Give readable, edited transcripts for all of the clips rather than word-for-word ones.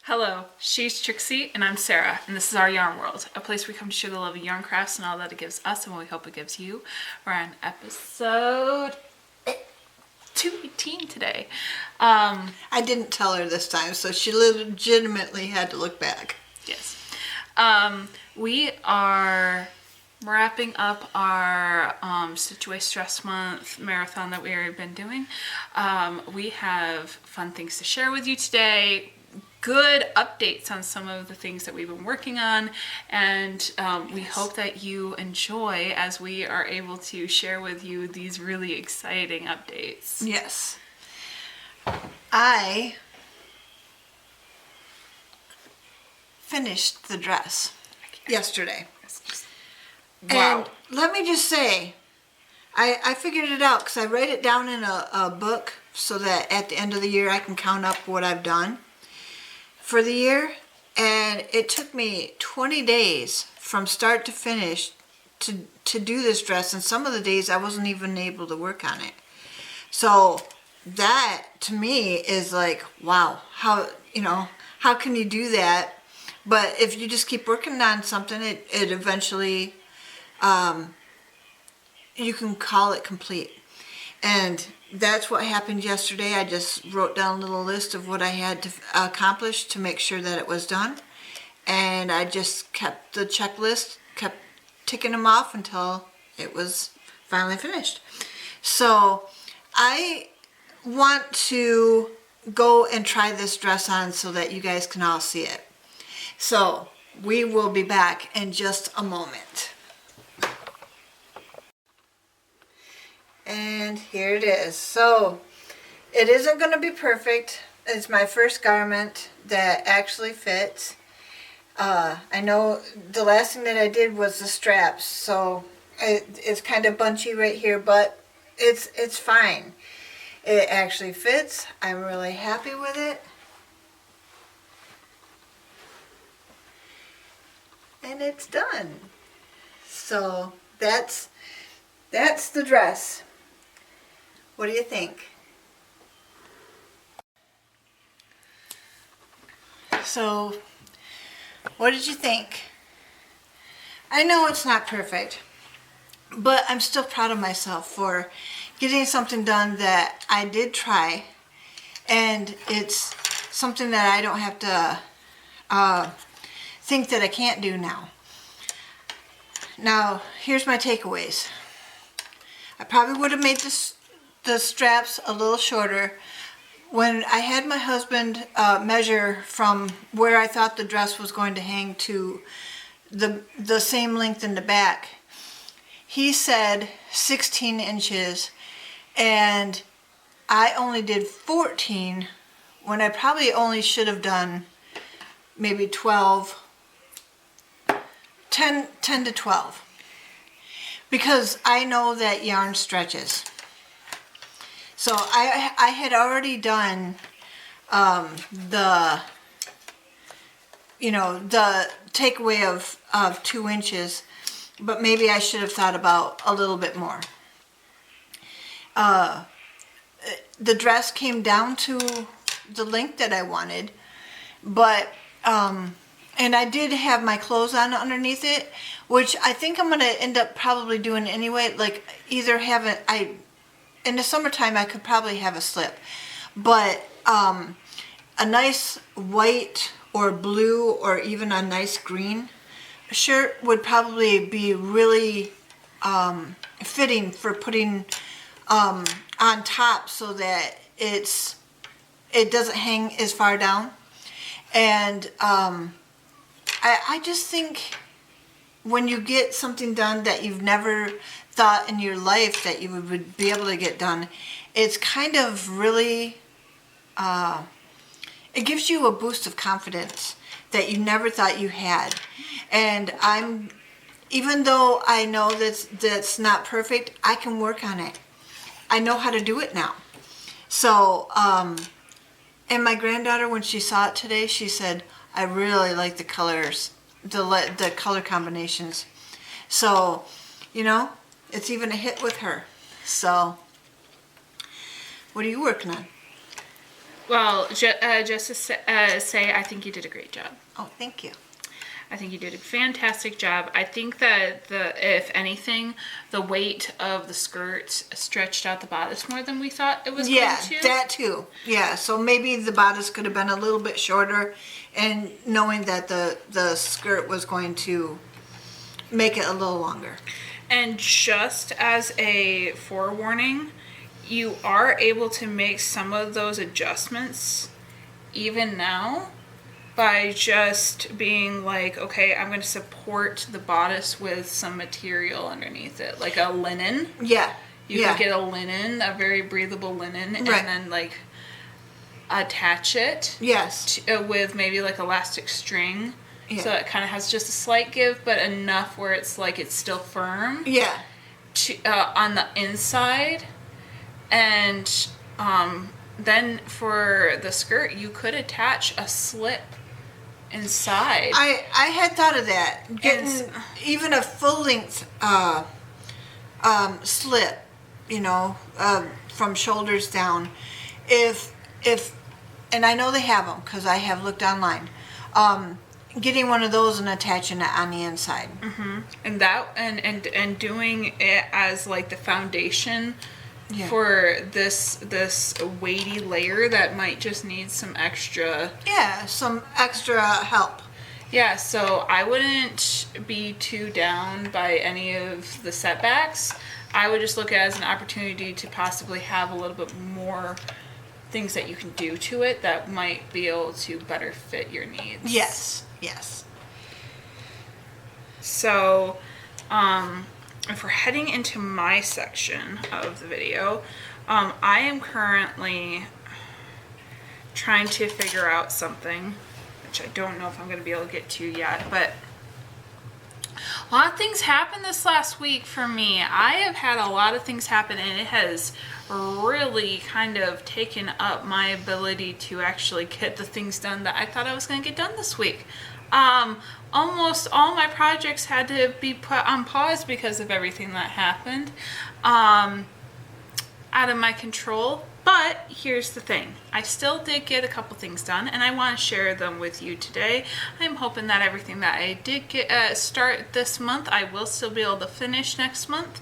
Hello, she's Trixie and I'm Sarah, and this is our Yarn World, a place where we come to share the love of yarn crafts and all that it gives us and what we hope it gives you. We're on episode 218 today. I didn't tell her this time, so she legitimately had to look back. Yes. We are wrapping up our Situate Stress Month marathon that we've been doing. We have fun things to share with you today. Good updates on some of the things that we've been working on, and we hope that you enjoy as we are able to share with you these really exciting updates. Yes. I finished the dress yesterday. Wow. And let me just say, I figured it out because I write it down in a book so that at the end of the year I can count up what I've done for the year, and it took me 20 days from start to finish to do this dress, and some of the days I wasn't even able to work on it. So that to me is like, wow, how can you do that? But if you just keep working on something, it eventually you can call it complete. And that's what happened yesterday. I just wrote down a little list of what I had to accomplish to make sure that it was done. And I just kept the checklist, kept ticking them off until it was finally finished. So I want to go and try this dress on so that you guys can all see it. So we will be back in just a moment. And here it is. So it isn't going to be perfect. It's my first garment that actually fits. I know the last thing that I did was the straps, so it's kind of bunchy right here, but it's fine. It actually fits. I'm really happy with it. And it's done. So that's the dress. What do you think? So, what did you think? I know it's not perfect, but I'm still proud of myself for getting something done that I did try, and it's something that I don't have to think that I can't do now. Now, here's my takeaways. I probably would have made the straps a little shorter. When I had my husband measure from where I thought the dress was going to hang to the same length in the back, he said 16 inches, and I only did 14 when I probably only should have done maybe 12, 10 to 12. Because I know that yarn stretches. So I had already done the takeaway of 2 inches, but maybe I should have thought about a little bit more. The dress came down to the length that I wanted, but and I did have my clothes on underneath it, which I think I'm going to end up probably doing anyway. Like either in the summertime I could probably have a slip, but a nice white or blue or even a nice green shirt would probably be really fitting for putting on top so that it doesn't hang as far down. And I just think when you get something done that you've never thought in your life that you would be able to get done, it's kind of really, it gives you a boost of confidence that you never thought you had. And even though I know that's not perfect, I can work on it. I know how to do it now. So, and my granddaughter, when she saw it today, she said, I really like the colors, the color combinations. So, it's even a hit with her. So, what are you working on? Well, just to say, I think you did a great job. Oh, thank you. I think you did a fantastic job. I think that if anything, the weight of the skirt stretched out the bodice more than we thought it was Yeah, going to. that too. Yeah, so maybe the bodice could have been a little bit shorter, and knowing that the skirt was going to make it a little longer. And just as a forewarning, you are able to make some of those adjustments even now by just being like, okay, I'm going to support the bodice with some material underneath it, like a linen. Yeah. You could get a linen, a very breathable linen, and Right. then like attach it Yes. with maybe like elastic string. Yeah. So it kind of has just a slight give, but enough where it's like it's still firm Yeah. on the inside. And then for the skirt, you could attach a slip inside. I had thought of that. Getting even a full length slip, from shoulders down. If and I know they have them because I have looked online. Getting one of those and attaching it on the inside. Mm-hmm. And that and doing it as like the foundation for this weighty layer that might just need some extra. Yeah, some extra help. Yeah, so I wouldn't be too down by any of the setbacks. I would just look at it as an opportunity to possibly have a little bit more things that you can do to it that might be able to better fit your needs. Yes. So, if we're heading into my section of the video, I am currently trying to figure out something, which I don't know if I'm going to be able to get to yet, but a lot of things happened this last week for me. I have had a lot of things happen, and it has really kind of taken up my ability to actually get the things done that I thought I was going to get done this week. Almost all my projects had to be put on pause because of everything that happened. Out of my control. But here's the thing. I still did get a couple things done, and I want to share them with you today. I'm hoping that everything that I did get start this month, I will still be able to finish next month.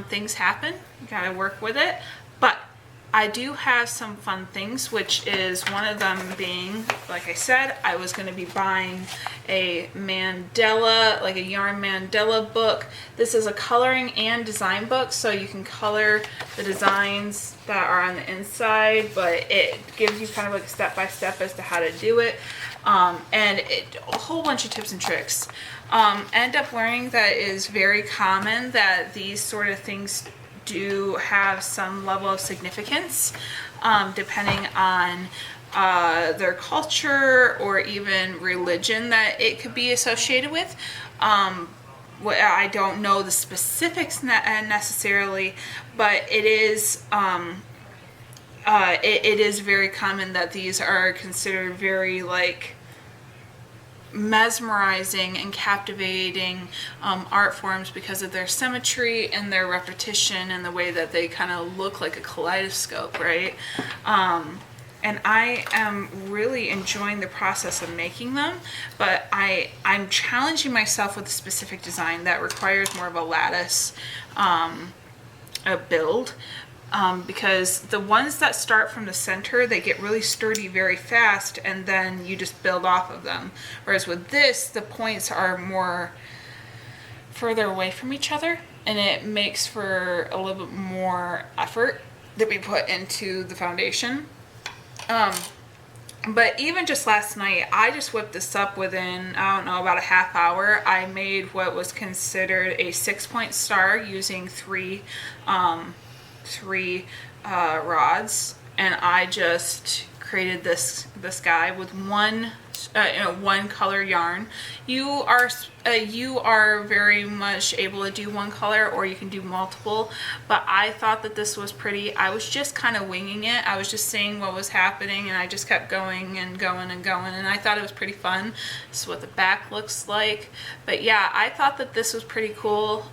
Things happen. You gotta work with it. But I do have some fun things, which is one of them being, like I said, I was going to be buying a mandala, like a yarn mandala book. This is a coloring and design book, so you can color the designs that are on the inside, but it gives you kind of like step-by-step as to how to do it, and a whole bunch of tips and tricks. End up learning that it is very common that these sort of things do have some level of significance, depending on their culture or even religion that it could be associated with. I don't know the specifics necessarily, but it is it is very common that these are considered very like mesmerizing and captivating art forms because of their symmetry and their repetition and the way that they kind of look like a kaleidoscope, right? And I am really enjoying the process of making them, but I'm challenging myself with a specific design that requires more of a lattice a build. Because the ones that start from the center, they get really sturdy very fast, and then you just build off of them. Whereas with this, the points are more further away from each other, and it makes for a little bit more effort that we put into the foundation. But even just last night, I just whipped this up within, I don't know, about a half hour. I made what was considered a 6-point star using three rods, and I just created this guy with one color yarn. You are very much able to do one color, or you can do multiple, but I thought that this was pretty. I was just kind of winging it. I was just seeing what was happening, and I just kept going and going and going, and I thought it was pretty fun. This is what the back looks like. But yeah, I thought that this was pretty cool.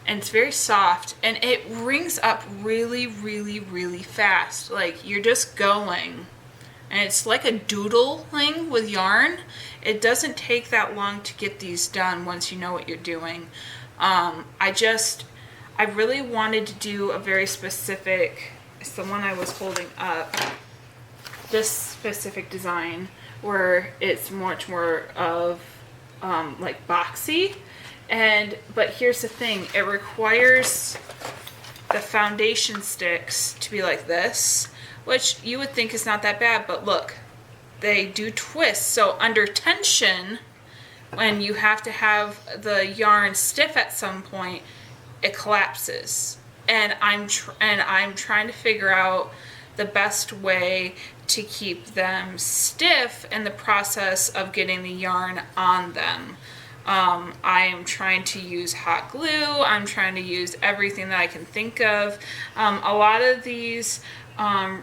and it's very soft, and it rings up really, really, really fast. Like, you're just going, and it's like a doodling with yarn. It doesn't take that long to get these done once you know what you're doing. I really wanted to do a very specific, it's the one I was holding up, this specific design where it's much more of like boxy. But here's the thing, it requires the foundation sticks to be like this, which you would think is not that bad, but look, they do twist. So under tension, when you have to have the yarn stiff at some point, it collapses. And I'm trying to figure out the best way to keep them stiff in the process of getting the yarn on them. I am trying to use hot glue. I'm trying to use everything that I can think of. A lot of these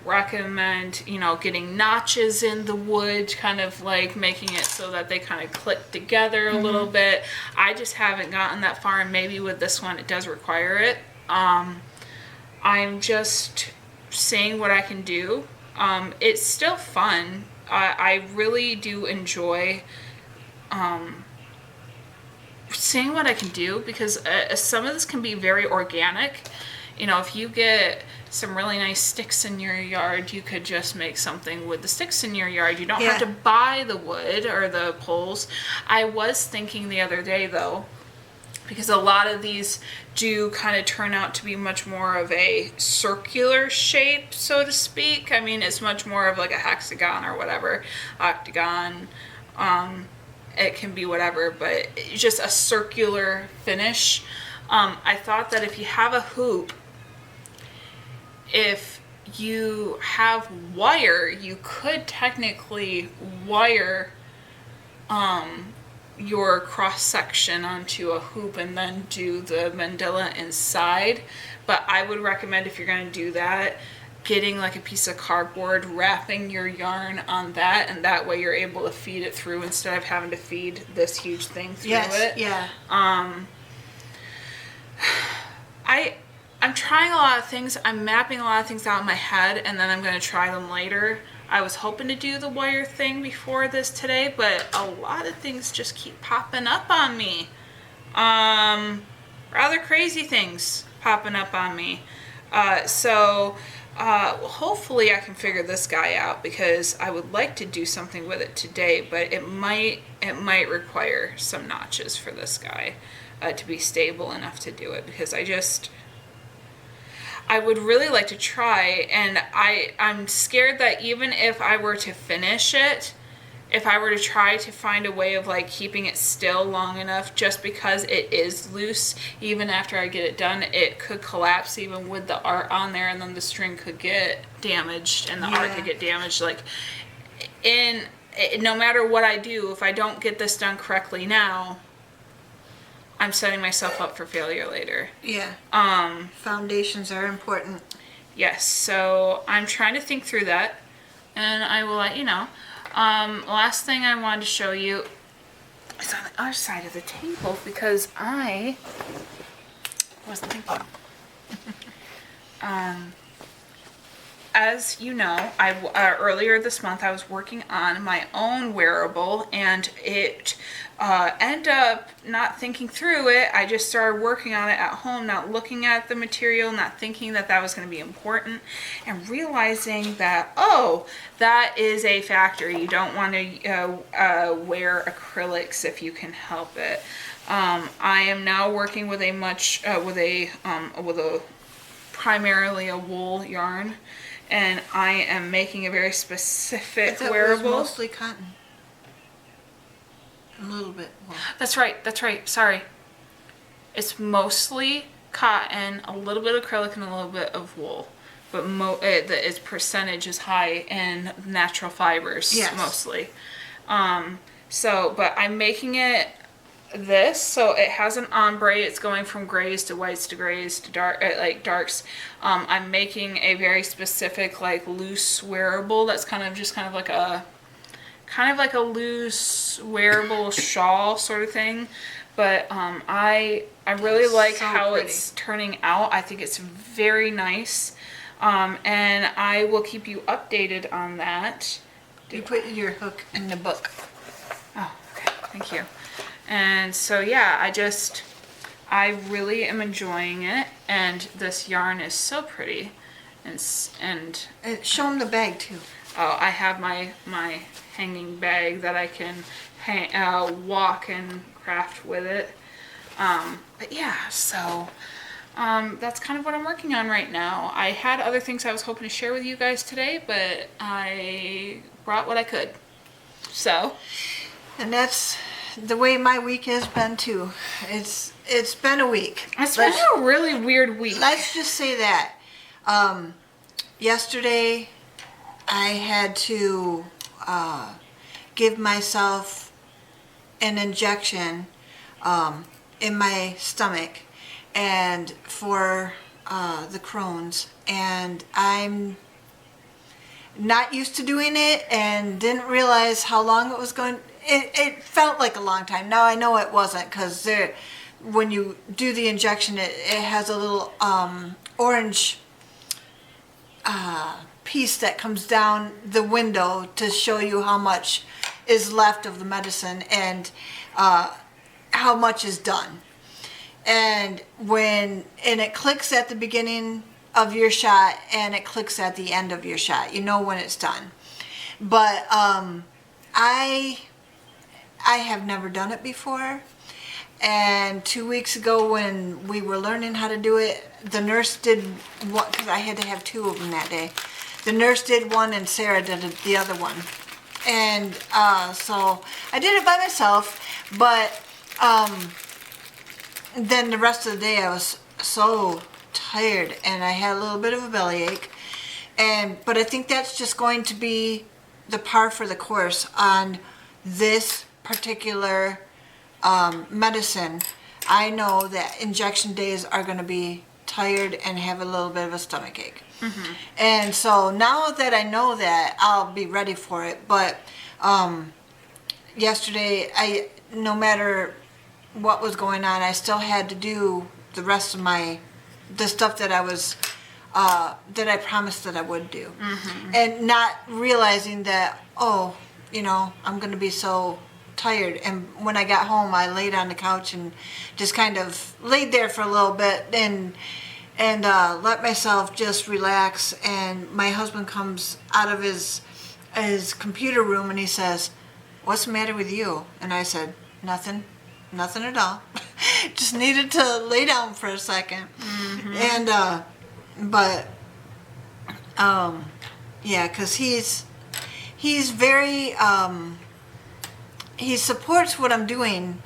recommend, getting notches in the wood, kind of like making it so that they kind of click together a little bit. I just haven't gotten that far, and maybe with this one it does require it. I'm just seeing what I can do. It's still fun. I really do enjoy seeing what I can do, because some of this can be very organic. If you get some really nice sticks in your yard, you could just make something with the sticks in your yard. You don't have to buy the wood or the poles. I was thinking the other day, though, because a lot of these do kind of turn out to be much more of a circular shape, so to speak. I mean, it's much more of like a hexagon or whatever, octagon. It can be whatever, but it's just a circular finish. I thought that if you have a hoop, if you have wire, you could technically wire your cross section onto a hoop and then do the mandala inside. But I would recommend, if you're going to do that, getting like a piece of cardboard, wrapping your yarn on that, and that way you're able to feed it through instead of having to feed this huge thing through it. Yeah. I'm trying a lot of things. I'm mapping a lot of things out in my head, and then I'm going to try them later. I was hoping to do the wire thing before this today, but a lot of things just keep popping up on me. Rather crazy things popping up on me. Hopefully I can figure this guy out, because I would like to do something with it today, but it might require some notches for this guy to be stable enough to do it, because I would really like to try, and I'm scared that even if I were to finish it, if I were to try to find a way of like keeping it still long enough, just because it is loose, even after I get it done, it could collapse even with the art on there, and then the string could get damaged and the art could get damaged. Like, no matter what I do, if I don't get this done correctly now, I'm setting myself up for failure later. Yeah. Foundations are important. Yes, so I'm trying to think through that, and I will let you know. Last thing I wanted to show you is on the other side of the table, because I wasn't thinking. As you know, earlier this month I was working on my own wearable, and it ended up not thinking through it. I just started working on it at home, not looking at the material, not thinking that that was going to be important, and realizing that, that is a factor. You don't want to wear acrylics if you can help it. I am now working with primarily a wool yarn, and I am making a very specific wearable. It was mostly cotton. A little bit wool. That's right. Sorry. It's mostly cotton, a little bit of acrylic, and a little bit of wool. But its percentage is high in natural fibers, mostly. But I'm making it this, so it has an ombre. It's going from grays to whites to grays to darks. I'm making a very specific loose wearable that's kind of like a kind of like a loose wearable shawl sort of thing. But I really like So how pretty. it's turning out. I think it's very nice. And I will keep you updated on that. You put your hook in the book. Oh, okay. Thank you. And so, yeah, I really am enjoying it. And this yarn is so pretty. And Show them the bag too. oh, I have my hanging bag that I can walk and craft with it. But yeah, so that's kind of what I'm working on right now. I had other things I was hoping to share with you guys today, but I brought what I could. So, And that's the way my week has been too. It's been a week. it's been a really weird week. Let's just say that. Yesterday, I had to give myself an injection in my stomach, and for the Crohn's, and I'm not used to doing it, and didn't realize how long it was going. It felt like a long time. Now I know it wasn't, because when you do the injection, it has a little orange piece that comes down the window to show you how much is left of the medicine and how much is done. And it clicks at the beginning of your shot and it clicks at the end of your shot. You know when it's done. But I have never done it before. And 2 weeks ago when we were learning how to do it, the nurse did one, because I had to have 2 of them that day. The nurse did one and Sarah did the other one. And so I did it by myself, but then the rest of the day I was so tired and I had a little bit of a bellyache. But I think that's just going to be the par for the course on this particular medicine. I know that injection days are going to be tired and have a little bit of a stomach ache. Mm-hmm. And so now that I know that, I'll be ready for it. But yesterday, no matter what was going on, I still had to do the rest of the stuff that I promised that I would do. Mm-hmm. And not realizing that, I'm going to be so tired. And when I got home, I laid on the couch and just kind of laid there for a little bit and let myself just relax. And my husband comes out of his computer room and he says, "What's the matter with you?" And I said, "Nothing at all." Just needed to lay down for a second. Mm-hmm. And yeah, because he's very he supports what I'm doing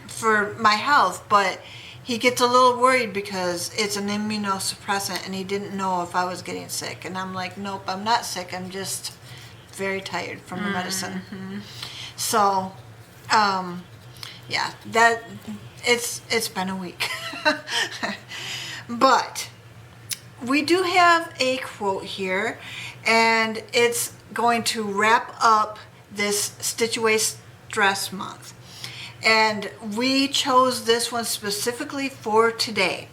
for my health, but he gets a little worried because it's an immunosuppressant and he didn't know if I was getting sick. And I'm like, nope, I'm not sick. I'm just very tired from the medicine. So, yeah, it's been a week. But we do have a quote here, and it's going to wrap up this Stitch Away Stress Month. And we chose this one specifically for today.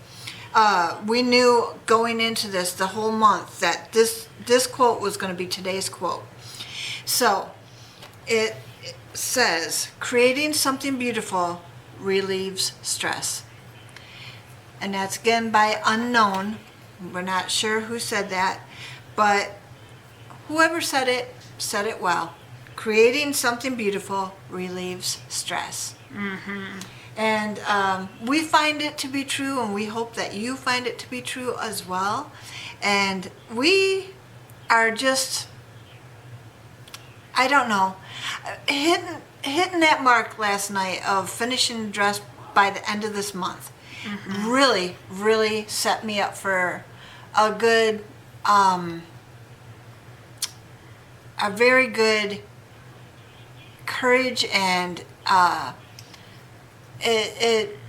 We knew going into this the whole month that this quote was going to be today's quote. So it says, "Creating something beautiful relieves stress." And that's again by unknown. We're not sure who said that, but whoever said it well. Creating something beautiful relieves stress. Mm-hmm. And we find it to be true, and we hope that you find it to be true as well. And we are just, I don't know, hitting that mark last night of finishing the dress by the end of this month. Mm-hmm. Really, really set me up for a good, a very good courage, and it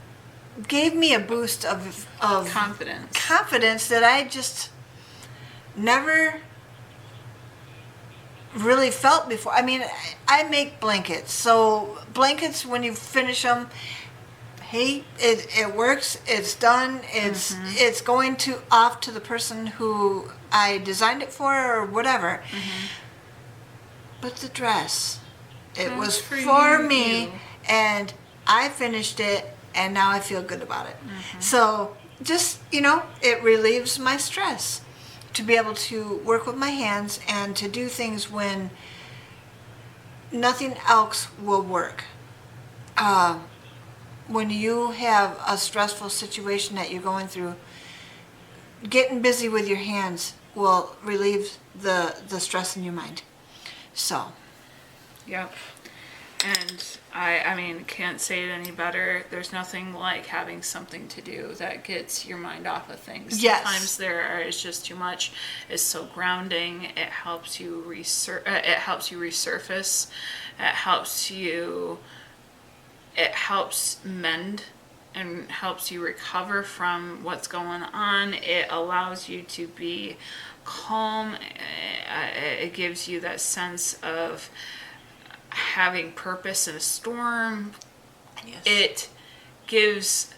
gave me a boost of confidence that I just never really felt before. I mean, I make blankets. So blankets, when you finish them, hey, it works. It's done. It's going to off to the person who I designed it for or whatever. But the dress, it was for me, and I finished it, and now I feel good about it. So just, it relieves my stress to be able to work with my hands and to do things when nothing else will work. When you have a stressful situation that you're going through, getting busy with your hands will relieve the stress in your mind. So. Yep. And I mean, can't say it any better. There's nothing like having something to do that gets your mind off of things. Yes. Sometimes it's just too much. It's so grounding. It helps you resurface. It helps mend and helps you recover from what's going on. It allows you to be calm. It gives you that sense of having purpose in a storm. Yes. It gives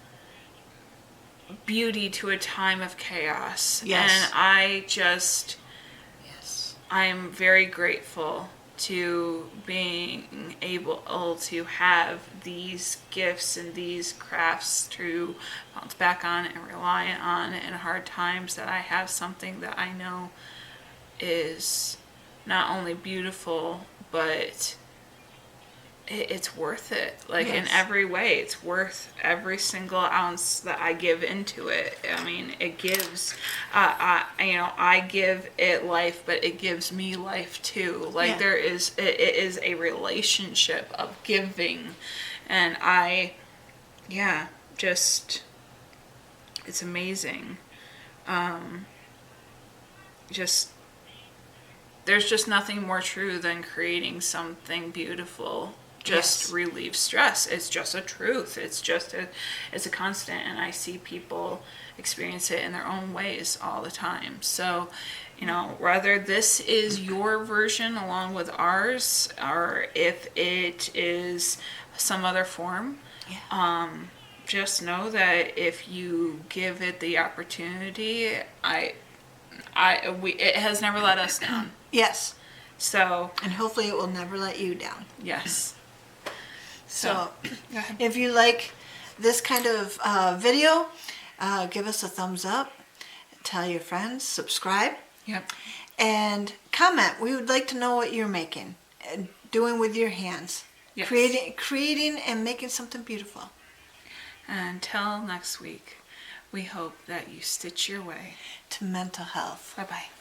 beauty to a time of chaos. Yes. And Yes. I'm very grateful to being able to have these gifts and these crafts to bounce back on and rely on in hard times, that I have something that I know is not only beautiful, but it's worth it. Like, in every way, it's worth every single ounce that I give into it. I mean, it gives, I give it life, but it gives me life too. Like, it is a relationship of giving. And it's amazing. There's just nothing more true than creating something beautiful. Just relieve stress. It's just a truth. It's a constant, and I see people experience it in their own ways all the time. So, whether this is your version along with ours, or if it is some other form, just know that if you give it the opportunity, it has never let us down. Yes. So. And hopefully it will never let you down. Yes. So, if you like this kind of video, give us a thumbs up, tell your friends, subscribe, and comment. We would like to know what you're making, doing with your hands, creating and making something beautiful. Until next week, we hope that you stitch your way to mental health. Bye-bye.